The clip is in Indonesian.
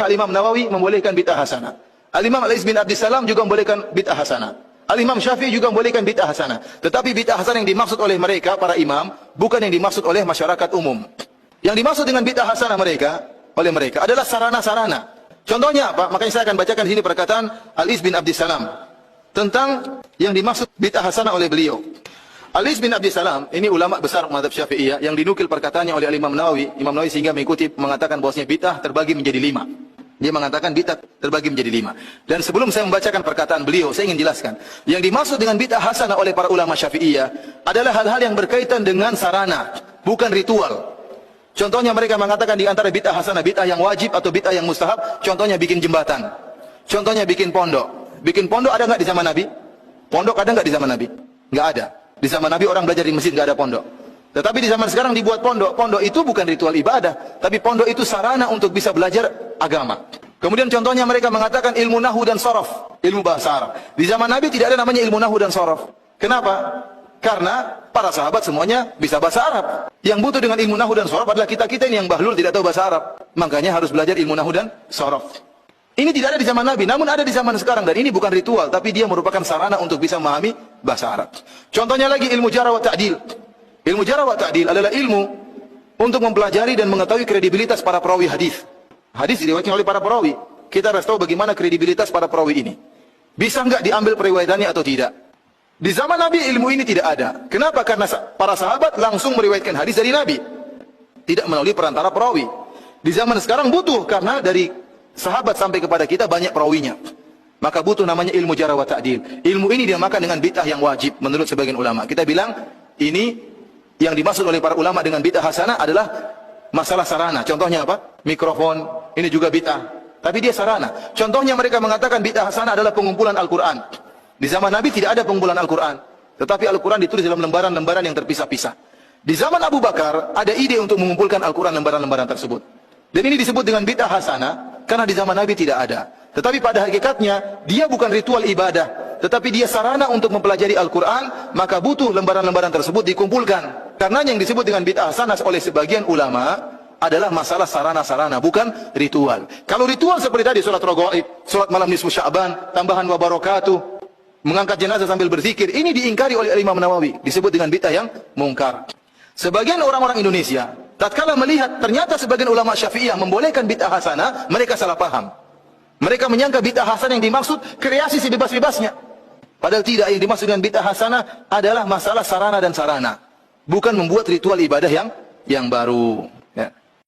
Al-Imam Nawawi membolehkan bid'ah hasanah. Al-Imam Al-Iz bin Abdissalam juga membolehkan bid'ah hasanah. Al-Imam Syafi'i juga membolehkan bid'ah hasanah. Tetapi bid'ah hasanah yang dimaksud oleh mereka, para imam, bukan yang dimaksud oleh masyarakat umum. Yang dimaksud dengan bid'ah hasanah oleh mereka adalah sarana-sarana. Contohnya apa? Makanya saya akan bacakan di sini perkataan Al-Iz bin Abdissalam tentang yang dimaksud bid'ah hasanah oleh beliau. Al-Iz bin Abdissalam ini ulama besar mazhab Syafi'iyah yang dinukil perkataannya oleh Imam Nawawi. Imam Nawawi sehingga mengikuti mengatakan bahwasanya bid'ah terbagi menjadi 5. Dia mengatakan bid'ah terbagi menjadi 5. Dan sebelum saya membacakan perkataan beliau, saya ingin jelaskan. Yang dimaksud dengan bid'ah hasanah oleh para ulama Syafi'iyah adalah hal-hal yang berkaitan dengan sarana, bukan ritual. Contohnya mereka mengatakan di antara bid'ah hasanah, bid'ah yang wajib atau bid'ah yang mustahab. Contohnya bikin jembatan. Contohnya bikin pondok. Bikin pondok ada nggak di zaman Nabi? Pondok ada nggak di zaman Nabi? Nggak ada. Di zaman Nabi orang belajar di masjid, nggak ada pondok. Tetapi di zaman sekarang dibuat pondok. Pondok itu bukan ritual ibadah, tapi pondok itu sarana untuk bisa belajar agama. Kemudian contohnya mereka mengatakan ilmu nahwu dan sorof, ilmu bahasa Arab. Di zaman Nabi tidak ada namanya ilmu nahwu dan sorof. Kenapa? Karena para sahabat semuanya bisa bahasa Arab. Yang butuh dengan ilmu nahwu dan sorof adalah kita-kita ini yang bahlul tidak tahu bahasa Arab. Makanya harus belajar ilmu nahwu dan sorof. Ini tidak ada di zaman Nabi, namun ada di zaman sekarang. Dan ini bukan ritual, tapi dia merupakan sarana untuk bisa memahami bahasa Arab. Contohnya lagi ilmu jarh wa ta'dil. Ilmu jarh wa ta'dil adalah ilmu untuk mempelajari dan mengetahui kredibilitas para perawi hadis. Hadis diriwayatkan oleh para perawi. Kita harus tahu bagaimana kredibilitas para perawi ini. Bisa enggak diambil periwayatannya atau tidak? Di zaman Nabi ilmu ini tidak ada. Kenapa? Karena para sahabat langsung meriwayatkan hadis dari Nabi, tidak melalui perantara perawi. Di zaman sekarang butuh, karena dari sahabat sampai kepada kita banyak perawinya. Maka butuh namanya ilmu jarh wa ta'dil. Ilmu ini dinamakan dengan bid'ah yang wajib menurut sebagian ulama. Kita bilang ini yang dimaksud oleh para ulama dengan bid'ah hasanah adalah masalah sarana. Contohnya apa? Mikrofon, ini juga bid'ah, tapi dia sarana. Contohnya mereka mengatakan bid'ah hasanah adalah pengumpulan Al-Quran. Di zaman Nabi tidak ada pengumpulan Al-Quran, tetapi Al-Quran ditulis dalam lembaran-lembaran yang terpisah-pisah. Di zaman Abu Bakar ada ide untuk mengumpulkan Al-Quran lembaran-lembaran tersebut. Dan ini disebut dengan bid'ah hasanah karena di zaman Nabi tidak ada. Tetapi pada hakikatnya dia bukan ritual ibadah, tetapi dia sarana untuk mempelajari Al-Quran. Maka butuh lembaran-lembaran tersebut dikumpulkan. Karena yang disebut dengan bid'ah hasanah oleh sebagian ulama adalah masalah sarana-sarana, bukan ritual. Kalau ritual seperti tadi, sholat raghaib, sholat malam nisfu Sya'ban, tambahan wa barakatuh, mengangkat jenazah sambil berzikir, ini diingkari oleh Imam Nawawi, disebut dengan bid'ah yang mungkar. Sebagian orang-orang Indonesia tatkala melihat ternyata sebagian ulama Syafi'iyah membolehkan bid'ah hasanah, mereka salah paham. Mereka menyangka bid'ah hasanah yang dimaksud kreasi sebebas-bebasnya. Padahal tidak, yang dimaksud dengan bid'ah hasanah adalah masalah sarana dan sarana, bukan membuat ritual ibadah yang baru.